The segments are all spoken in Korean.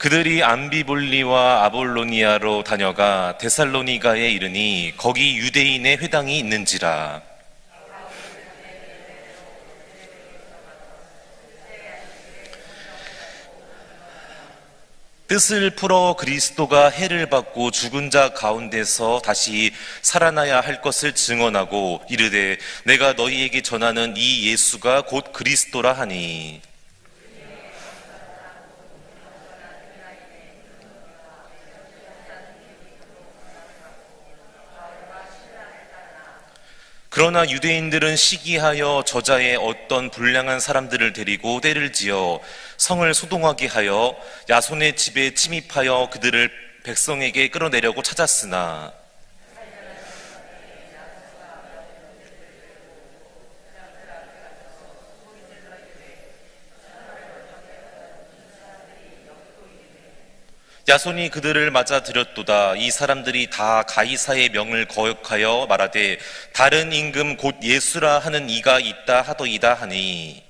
그들이 암비볼리와 아볼로니아로 다녀가 데살로니가에 이르니 거기 유대인의 회당이 있는지라. 뜻을 풀어 그리스도가 해를 받고 죽은 자 가운데서 다시 살아나야 할 것을 증언하고 이르되 내가 너희에게 전하는 이 예수가 곧 그리스도라 하니. 그러나 유대인들은 시기하여 저자의 어떤 불량한 사람들을 데리고 때를 지어 성을 소동하게 하여 야손의 집에 침입하여 그들을 백성에게 끌어내려고 찾았으나 야손이 그들을 맞아들였도다. 이 사람들이 다 가이사의 명을 거역하여 말하되 다른 임금 곧 예수라 하는 이가 있다 하더이다 하니.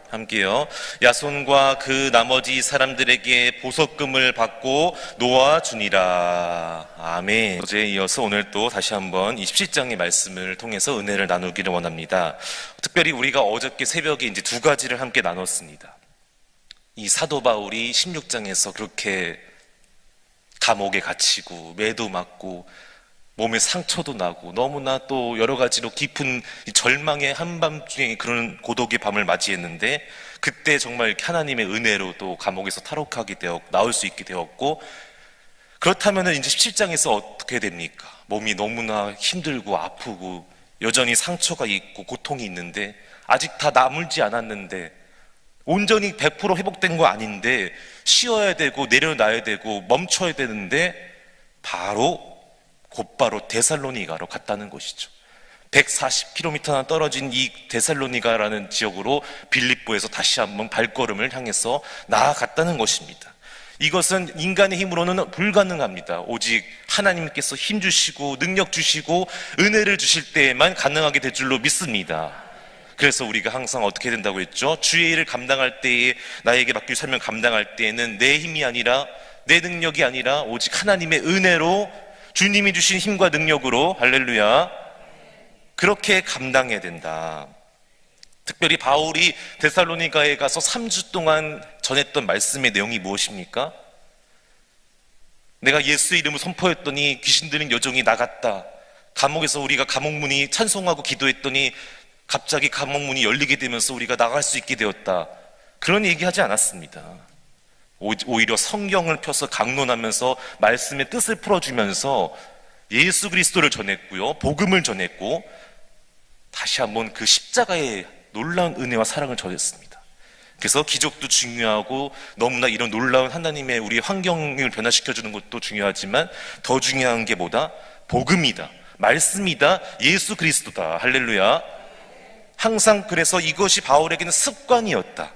함께요. 야손과 그 나머지 사람들에게 보석금을 받고 놓아주니라. 아멘. 어제에 이어서 오늘 또 다시 한번 이 17장의 말씀을 통해서 은혜를 나누기를 원합니다. 특별히 우리가 어저께 새벽에 이제 두 가지를 함께 나눴습니다. 이 사도 바울이 16장에서 그렇게 감옥에 갇히고 매도 맞고 몸에 상처도 나고 너무나 또 여러 가지로 깊은 절망의 한밤중에 그런 고독의 밤을 맞이했는데 그때 정말 이렇게 하나님의 은혜로 또 감옥에서 탈옥하게 되었고 나올 수 있게 되었고, 그렇다면 이제 17장에서 어떻게 됩니까? 몸이 너무나 힘들고 아프고 여전히 상처가 있고 고통이 있는데 아직 다 나물지 않았는데 온전히 100% 회복된 거 아닌데 쉬어야 되고 내려놔야 되고 멈춰야 되는데 곧바로 데살로니가로 갔다는 것이죠. 140km나 떨어진 이 데살로니가라는 지역으로 빌립보에서 다시 한번 발걸음을 향해서 나아갔다는 것입니다. 이것은 인간의 힘으로는 불가능합니다. 오직 하나님께서 힘 주시고 능력 주시고 은혜를 주실 때에만 가능하게 될 줄로 믿습니다. 그래서 우리가 항상 어떻게 된다고 했죠? 주의 일을 감당할 때에, 나에게 맡길 삶을 감당할 때에는 내 힘이 아니라 내 능력이 아니라 오직 하나님의 은혜로 주님이 주신 힘과 능력으로, 할렐루야, 그렇게 감당해야 된다. 특별히 바울이 데살로니가에 가서 3주 동안 전했던 말씀의 내용이 무엇입니까? 내가 예수의 이름을 선포했더니 귀신들은 여종이 나갔다. 감옥에서 우리가 감옥문이 찬송하고 기도했더니 갑자기 감옥문이 열리게 되면서 우리가 나갈 수 있게 되었다. 그런 얘기하지 않았습니다. 오히려 성경을 펴서 강론하면서 말씀의 뜻을 풀어주면서 예수 그리스도를 전했고요, 복음을 전했고 다시 한번 그 십자가의 놀라운 은혜와 사랑을 전했습니다. 그래서 기적도 중요하고 너무나 이런 놀라운 하나님의 우리 환경을 변화시켜주는 것도 중요하지만 더 중요한 게 뭐다? 복음이다, 말씀이다, 예수 그리스도다. 할렐루야. 항상 그래서 이것이 바울에게는 습관이었다.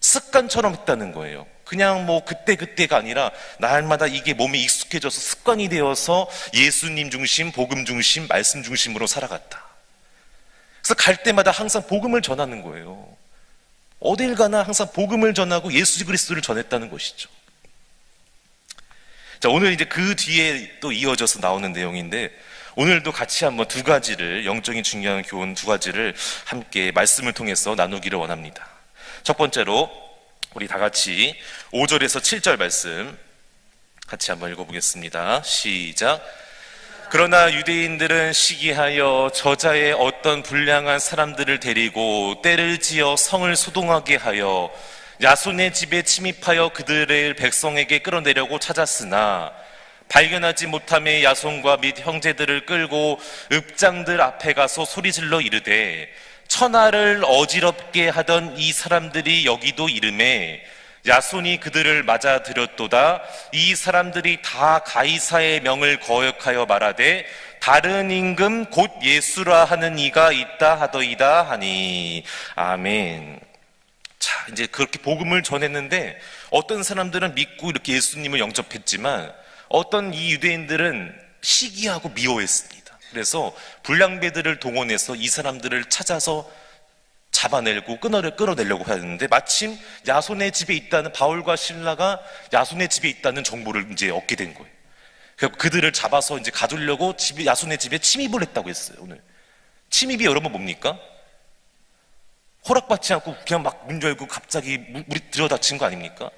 습관처럼 했다는 거예요. 그냥 뭐 그때가 아니라 날마다 이게 몸에 익숙해져서 습관이 되어서 예수님 중심, 복음 중심, 말씀 중심으로 살아갔다. 그래서 갈 때마다 항상 복음을 전하는 거예요. 어딜 가나 항상 복음을 전하고 예수 그리스도를 전했다는 것이죠. 자, 오늘 이제 그 뒤에 또 이어져서 나오는 내용인데 오늘도 같이 한번 두 가지를, 영적인 중요한 교훈 두 가지를 함께 말씀을 통해서 나누기를 원합니다. 첫 번째로 우리 다 같이 5절에서 7절 말씀 같이 한번 읽어보겠습니다. 시작. 그러나 유대인들은 시기하여 저자의 어떤 불량한 사람들을 데리고 때를 지어 성을 소동하게 하여 야손의 집에 침입하여 그들을 백성에게 끌어내려고 찾았으나 발견하지 못함에 야손과 및 형제들을 끌고 읍장들 앞에 가서 소리질러 이르되 천하를 어지럽게 하던 이 사람들이 여기도 이르매 야손이 그들을 맞아들였도다. 이 사람들이 다 가이사의 명을 거역하여 말하되 다른 임금 곧 예수라 하는 이가 있다 하더이다 하니. 아멘. 자, 이제 그렇게 복음을 전했는데 어떤 사람들은 믿고 이렇게 예수님을 영접했지만 어떤 이 유대인들은 시기하고 미워했습니다. 그래서 불량배들을 동원해서 이 사람들을 잡아내고 끌어내려고 하는데, 마침 야손의 집에 있다는, 바울과 실라가 야손의 집에 있다는 정보를 이제 얻게 된 거예요. 그래서 그들을 잡아서 이제 가두려고 야손의 집에 침입을 했다고 했어요. 오늘 침입이 여러분 뭡니까? 허락받지 않고 그냥 막 문 열고 갑자기 물이 들여다친 거 아닙니까?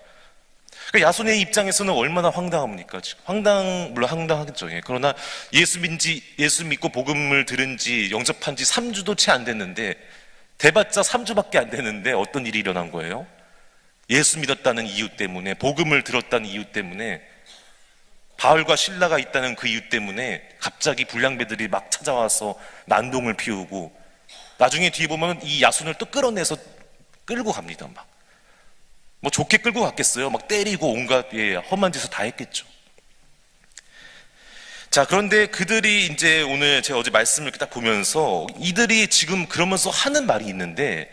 그러니까 야손의 입장에서는 얼마나 황당합니까? 물론 황당하겠죠. 예. 그러나 예수 믿고 복음을 들은 지, 영접한 지 3주도 채 안 됐는데, 대봤자 3주밖에 안 됐는데 어떤 일이 일어난 거예요? 예수 믿었다는 이유 때문에, 복음을 들었다는 이유 때문에, 바울과 실라가 있다는 그 이유 때문에 갑자기 불량배들이 막 찾아와서 난동을 피우고, 나중에 뒤에 보면 이 야손을 또 끌어내서 끌고 갑니다. 뭐 좋게 끌고 갔겠어요? 막 때리고 온갖 험한 짓을 다 했겠죠. 자, 그런데 그들이 이제 오늘 제가 어제 말씀을 이렇게 딱 보면서 이들이 지금 그러면서 하는 말이 있는데,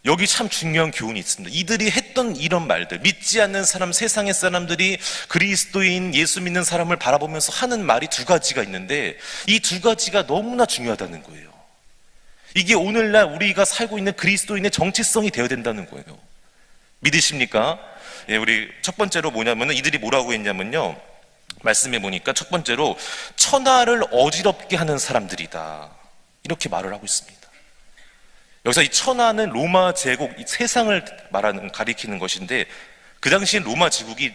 여기 참 중요한 교훈이 있습니다. 이들이 했던 이런 말들, 믿지 않는 사람, 세상의 사람들이 그리스도인 예수 믿는 사람을 바라보면서 하는 말이 두 가지가 있는데, 이 두 가지가 너무나 중요하다는 거예요. 이게 오늘날 우리가 살고 있는 그리스도인의 정체성이 되어야 된다는 거예요. 믿으십니까? 예, 우리 첫 번째로 뭐냐면은, 이들이 뭐라고 했냐면요, 말씀해 보니까 첫 번째로 천하를 어지럽게 하는 사람들이다, 이렇게 말을 하고 있습니다. 여기서 이 천하는 로마 제국, 이 세상을 가리키는 것인데, 그 당시엔 로마 제국이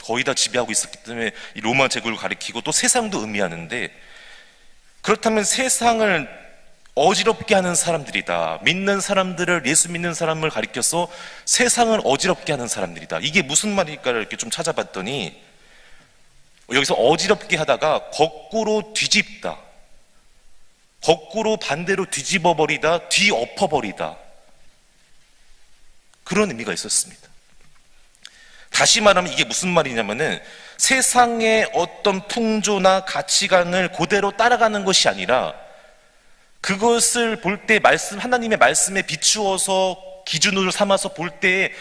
거의 다 지배하고 있었기 때문에 이 로마 제국을 가리키고 또 세상도 의미하는데, 그렇다면 세상을 어지럽게 하는 사람들이다, 믿는 사람들을, 예수 믿는 사람을 가리켜서 세상을 어지럽게 하는 사람들이다, 이게 무슨 말일까를 이렇게 좀 찾아봤더니, 여기서 어지럽게 하다가 거꾸로 뒤집다, 거꾸로 반대로 뒤집어버리다, 뒤엎어버리다, 그런 의미가 있었습니다. 다시 말하면 이게 무슨 말이냐면은, 세상의 어떤 풍조나 가치관을 그대로 따라가는 것이 아니라, 그것을 볼 때 하나님의 말씀에 비추어서 기준으로 삼아서 볼 때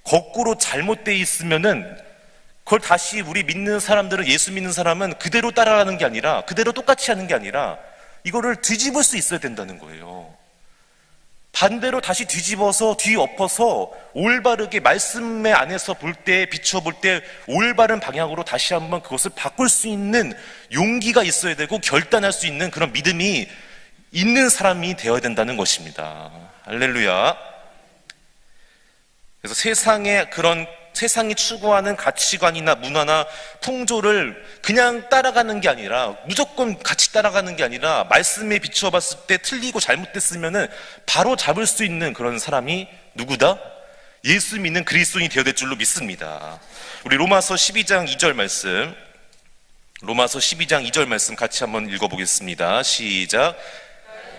거꾸로 잘못되어 있으면은, 그걸 다시 우리 믿는 사람들은, 예수 믿는 사람은 그대로 따라가는 게 아니라, 그대로 똑같이 하는 게 아니라 이거를 뒤집을 수 있어야 된다는 거예요. 반대로 다시 뒤집어서 뒤엎어서 올바르게 말씀의 안에서 볼 때, 비추어 볼 때 올바른 방향으로 다시 한번 그것을 바꿀 수 있는 용기가 있어야 되고, 결단할 수 있는 그런 믿음이 있는 사람이 되어야 된다는 것입니다. 할렐루야. 그래서 세상이 추구하는 가치관이나 문화나 풍조를 그냥 따라가는 게 아니라, 무조건 같이 따라가는 게 아니라, 말씀에 비추어 봤을 때 틀리고 잘못됐으면은 바로 잡을 수 있는 그런 사람이 누구다? 예수 믿는 그리스도인이 되어야 될 줄로 믿습니다. 우리 로마서 12장 2절 말씀, 로마서 12장 2절 말씀 같이 한번 읽어보겠습니다. 시작.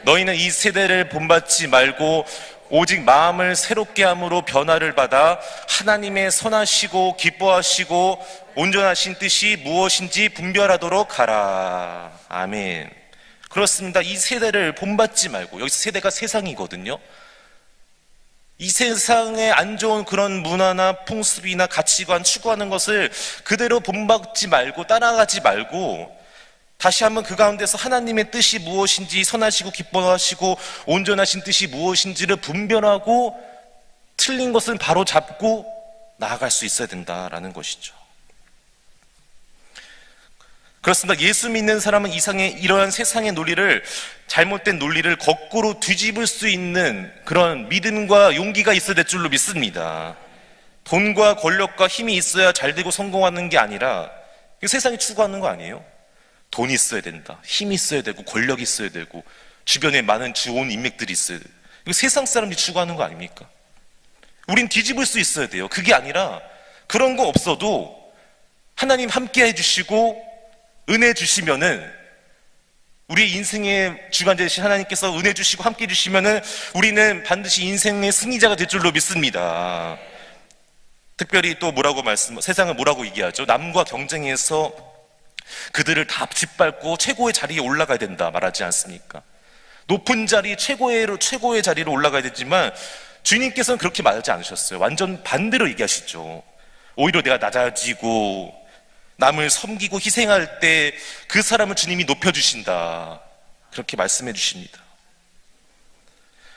너희는 이 세대를 본받지 말고 오직 마음을 새롭게 함으로 변화를 받아 하나님의 선하시고 기뻐하시고 온전하신 뜻이 무엇인지 분별하도록 하라. 아멘. 그렇습니다. 이 세대를 본받지 말고, 여기서 세대가 세상이거든요. 이 세상에 안 좋은 그런 문화나 풍습이나 가치관 추구하는 것을 그대로 본받지 말고, 따라가지 말고, 다시 한번 그 가운데서 하나님의 뜻이 무엇인지, 선하시고 기뻐하시고 온전하신 뜻이 무엇인지를 분별하고, 틀린 것은 바로 잡고 나아갈 수 있어야 된다라는 것이죠. 그렇습니다. 예수 믿는 사람은 이러한 세상의 논리를, 잘못된 논리를 거꾸로 뒤집을 수 있는 그런 믿음과 용기가 있어야 될 줄로 믿습니다. 돈과 권력과 힘이 있어야 잘 되고 성공하는 게 아니라, 세상이 추구하는 거 아니에요? 돈이 있어야 된다, 힘이 있어야 되고, 권력이 있어야 되고, 주변에 많은 좋은 인맥들이 있어야 돼요. 이거 세상 사람들이 추구하는 거 아닙니까? 우린 뒤집을 수 있어야 돼요. 그게 아니라, 그런 거 없어도 하나님 함께 해주시고 은혜 주시면은, 우리 인생의 주관 되신 하나님께서 은혜 주시고 함께 해주시면은 우리는 반드시 인생의 승리자가 될 줄로 믿습니다. 특별히 또 세상은 뭐라고 얘기하죠? 남과 경쟁해서 그들을 다 짓밟고 최고의 자리에 올라가야 된다 말하지 않습니까? 높은 자리, 최고의 자리로 올라가야 되지만, 주님께서는 그렇게 말하지 않으셨어요. 완전 반대로 얘기하시죠. 오히려 내가 낮아지고 남을 섬기고 희생할 때 그 사람을 주님이 높여주신다, 그렇게 말씀해 주십니다.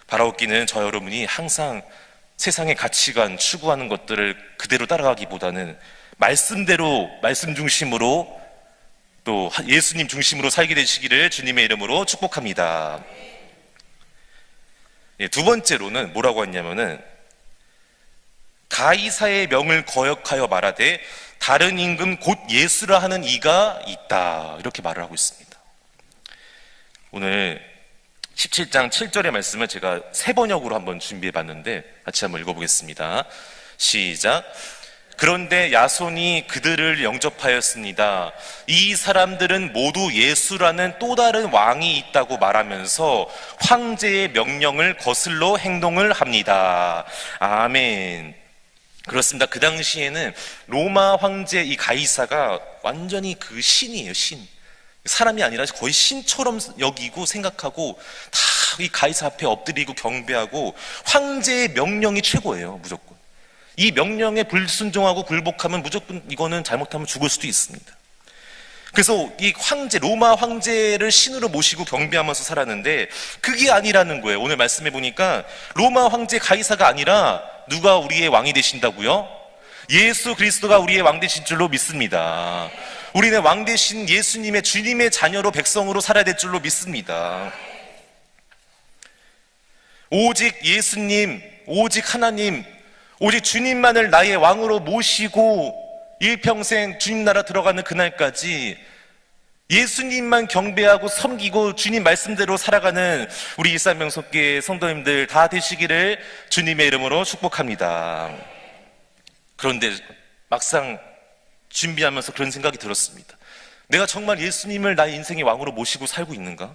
바라옵기는 저 여러분이 항상 세상의 가치관, 추구하는 것들을 그대로 따라가기보다는 말씀대로, 말씀 중심으로 또 예수님 중심으로 살게 되시기를 주님의 이름으로 축복합니다. 두 번째로는 뭐라고 했냐면은 가이사의 명을 거역하여 말하되 다른 임금 곧 예수라 하는 이가 있다, 이렇게 말을 하고 있습니다. 오늘 17장 7절의 말씀을 제가 세 번역으로 한번 준비해 봤는데 같이 한번 읽어보겠습니다. 시작. 그런데 야손이 그들을 영접하였습니다. 이 사람들은 모두 예수라는 또 다른 왕이 있다고 말하면서 황제의 명령을 거슬러 행동을 합니다. 아멘. 그렇습니다. 그 당시에는 로마 황제 이 가이사가 완전히 그 신이에요, 신. 사람이 아니라 거의 신처럼 여기고 생각하고 다 이 가이사 앞에 엎드리고 경배하고 황제의 명령이 최고예요, 무조건. 이 명령에 불순종하고 굴복하면 무조건 이거는 잘못하면 죽을 수도 있습니다. 그래서 이 황제, 로마 황제를 신으로 모시고 경배하면서 살았는데 그게 아니라는 거예요. 오늘 말씀해 보니까 로마 황제 가이사가 아니라 누가 우리의 왕이 되신다고요? 예수 그리스도가 우리의 왕 되신 줄로 믿습니다. 우리는 왕 되신 예수님의 주님의 자녀로 백성으로 살아야 될 줄로 믿습니다. 오직 예수님, 오직 하나님, 오직 주님만을 나의 왕으로 모시고 일평생 주님 나라 들어가는 그날까지 예수님만 경배하고 섬기고 주님 말씀대로 살아가는 우리 일산명석교회 성도님들 다 되시기를 주님의 이름으로 축복합니다. 그런데 막상 준비하면서 그런 생각이 들었습니다. 내가 정말 예수님을 나의 인생의 왕으로 모시고 살고 있는가?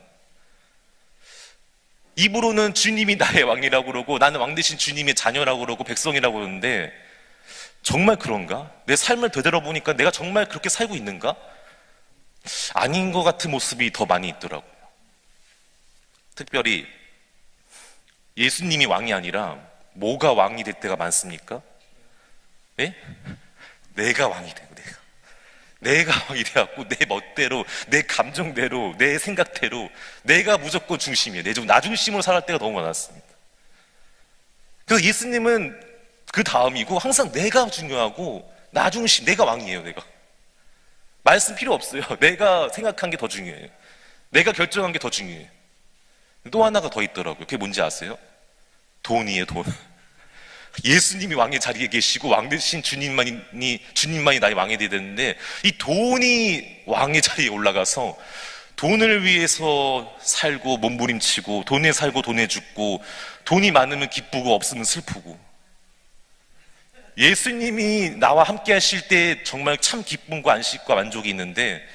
입으로는 주님이 나의 왕이라고 그러고 나는 왕 대신 주님의 자녀라고 그러고 백성이라고 그러는데 정말 그런가? 내 삶을 되돌아보니까 내가 정말 그렇게 살고 있는가? 아닌 것 같은 모습이 더 많이 있더라고요. 특별히 예수님이 왕이 아니라 뭐가 왕이 될 때가 많습니까? 네? 내가 왕이 되고 내가 왕이 돼갖고 내 멋대로, 내 감정대로, 내 생각대로 내가 무조건 중심이에요. 나 중심으로 살할 때가 너무 많았습니다. 그래서 예수님은 그 다음이고 항상 내가 중요하고 나 중심, 내가 왕이에요. 내가 말씀 필요 없어요. 내가 생각한 게 더 중요해요. 내가 결정한 게 더 중요해요. 또 하나가 더 있더라고요. 그게 뭔지 아세요? 돈이에요, 돈. 예수님이 왕의 자리에 계시고 왕 대신 주님만이 나의 왕이 되야 되는데 이 돈이 왕의 자리에 올라가서 돈을 위해서 살고 몸부림치고 돈에 살고 돈에 죽고 돈이 많으면 기쁘고 없으면 슬프고 예수님이 나와 함께 하실 때 정말 참 기쁨과 안식과 만족이 있는데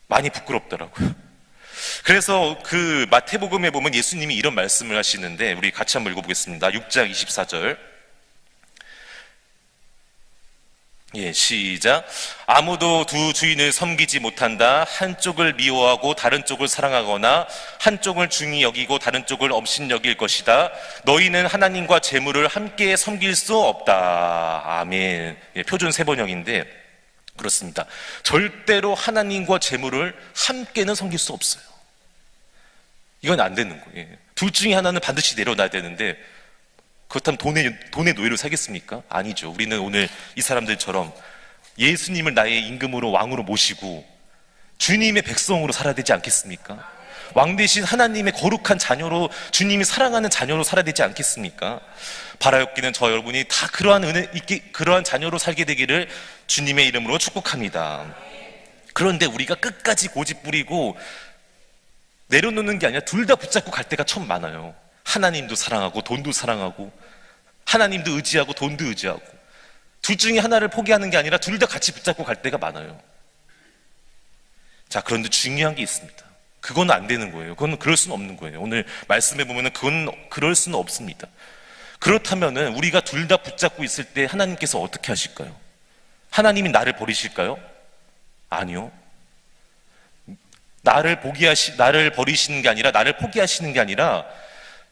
많이 부끄럽더라고요. 그래서 그 마태복음에 보면 예수님이 이런 말씀을 하시는데 우리 같이 한번 읽어보겠습니다. 6장 24절. 예, 시작. 아무도 두 주인을 섬기지 못한다. 한쪽을 미워하고 다른 쪽을 사랑하거나 한쪽을 중히 여기고 다른 쪽을 엄신 여길 것이다. 너희는 하나님과 재물을 함께 섬길 수 없다. 아멘. 예, 표준 세번역인데 그렇습니다. 절대로 하나님과 재물을 함께는 섬길 수 없어요. 이건 안 되는 거예요. 둘 중에 하나는 반드시 내려놔야 되는데 그렇다면 돈의 노예로 살겠습니까? 아니죠. 우리는 오늘 이 사람들처럼 예수님을 나의 임금으로 왕으로 모시고 주님의 백성으로 살아야 되지 않겠습니까? 왕 대신 하나님의 거룩한 자녀로 주님이 사랑하는 자녀로 살아야 되지 않겠습니까? 바라옵기는 저 여러분이 다 그러한 은혜 있게 그러한 자녀로 살게 되기를 주님의 이름으로 축복합니다. 그런데 우리가 끝까지 고집 부리고 내려놓는 게 아니라 둘 다 붙잡고 갈 때가 참 많아요. 하나님도 사랑하고 돈도 사랑하고 하나님도 의지하고 돈도 의지하고 둘 중에 하나를 포기하는 게 아니라 둘 다 같이 붙잡고 갈 때가 많아요. 자, 그런데 중요한 게 있습니다. 그건 안 되는 거예요. 그건 그럴 수는 없는 거예요. 오늘 말씀해 보면은 그건 그럴 수는 없습니다. 그렇다면은 우리가 둘 다 붙잡고 있을 때 하나님께서 어떻게 하실까요? 하나님이 나를 버리실까요? 아니요. 나를 버리시는 게 아니라 나를 포기하시는 게 아니라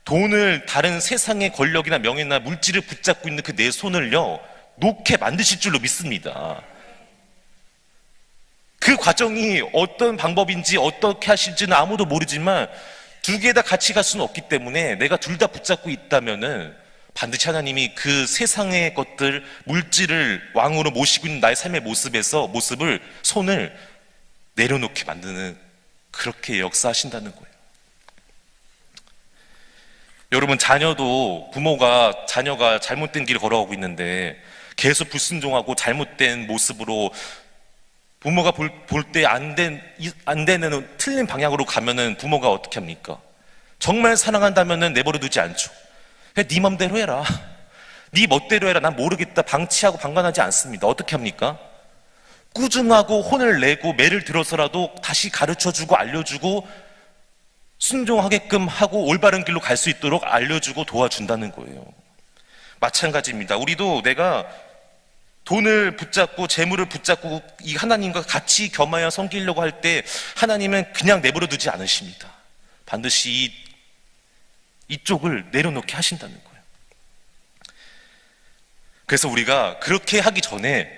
돈을 다른 세상의 권력이나 명예나 물질을 붙잡고 있는 그 내 손을요 놓게 만드실 줄로 믿습니다. 그 과정이 어떤 방법인지 어떻게 하실지는 아무도 모르지만 두 개 다 같이 갈 수는 없기 때문에 내가 둘 다 붙잡고 있다면은 반드시 하나님이 그 세상의 것들, 물질을 왕으로 모시고 있는 나의 삶의 모습을, 손을 내려놓게 만드는, 그렇게 역사하신다는 거예요. 여러분, 자녀가 잘못된 길을 걸어가고 있는데 계속 불순종하고 잘못된 모습으로 부모가 볼 때 안 되는 틀린 방향으로 가면은 부모가 어떻게 합니까? 정말 사랑한다면은 내버려 두지 않죠. 그냥 네 맘대로 해라. 네 멋대로 해라. 난 모르겠다. 방치하고 방관하지 않습니다. 어떻게 합니까? 꾸중하고 혼을 내고 매를 들어서라도 다시 가르쳐주고 알려주고 순종하게끔 하고 올바른 길로 갈 수 있도록 알려주고 도와준다는 거예요. 마찬가지입니다. 우리도 내가 돈을 붙잡고 재물을 붙잡고 이 하나님과 같이 겸하여 섬기려고 할 때 하나님은 그냥 내버려 두지 않으십니다. 반드시 이쪽을 내려놓게 하신다는 거예요. 그래서 우리가 그렇게 하기 전에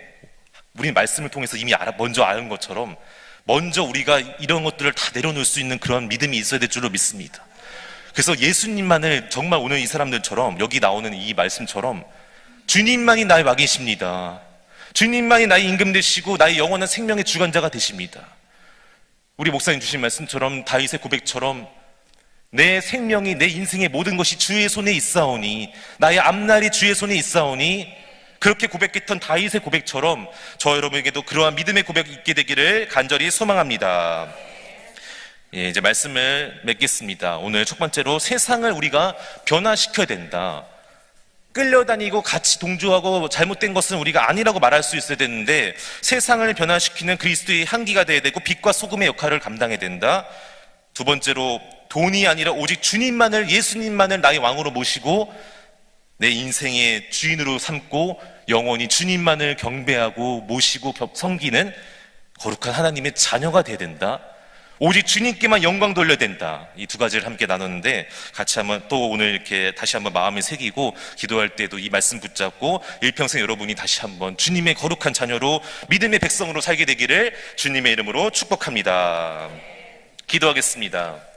우리 말씀을 통해서 이미 먼저 아는 것처럼 먼저 우리가 이런 것들을 다 내려놓을 수 있는 그런 믿음이 있어야 될 줄로 믿습니다. 그래서 예수님만을 정말 오늘 이 사람들처럼 여기 나오는 이 말씀처럼 주님만이 나의 왕이십니다. 주님만이 나의 임금 되시고 나의 영원한 생명의 주관자가 되십니다. 우리 목사님 주신 말씀처럼 다윗의 고백처럼 내 생명이 내 인생의 모든 것이 주의 손에 있사오니 나의 앞날이 주의 손에 있사오니 그렇게 고백했던 다윗의 고백처럼 저 여러분에게도 그러한 믿음의 고백이 있게 되기를 간절히 소망합니다. 예, 이제 말씀을 맺겠습니다. 오늘 첫 번째로 세상을 우리가 변화시켜야 된다. 끌려다니고 같이 동조하고 잘못된 것은 우리가 아니라고 말할 수 있어야 되는데 세상을 변화시키는 그리스도의 향기가 되어야 되고 빛과 소금의 역할을 감당해야 된다. 두 번째로 돈이 아니라 오직 주님만을, 예수님만을 나의 왕으로 모시고 내 인생의 주인으로 삼고 영원히 주님만을 경배하고 모시고 섬기는 거룩한 하나님의 자녀가 되어야 된다. 오직 주님께만 영광 돌려야 된다. 이 두 가지를 함께 나눴는데 같이 한번 또 오늘 이렇게 다시 한번 마음을 새기고 기도할 때도 이 말씀 붙잡고 일평생 여러분이 다시 한번 주님의 거룩한 자녀로 믿음의 백성으로 살게 되기를 주님의 이름으로 축복합니다. 기도하겠습니다.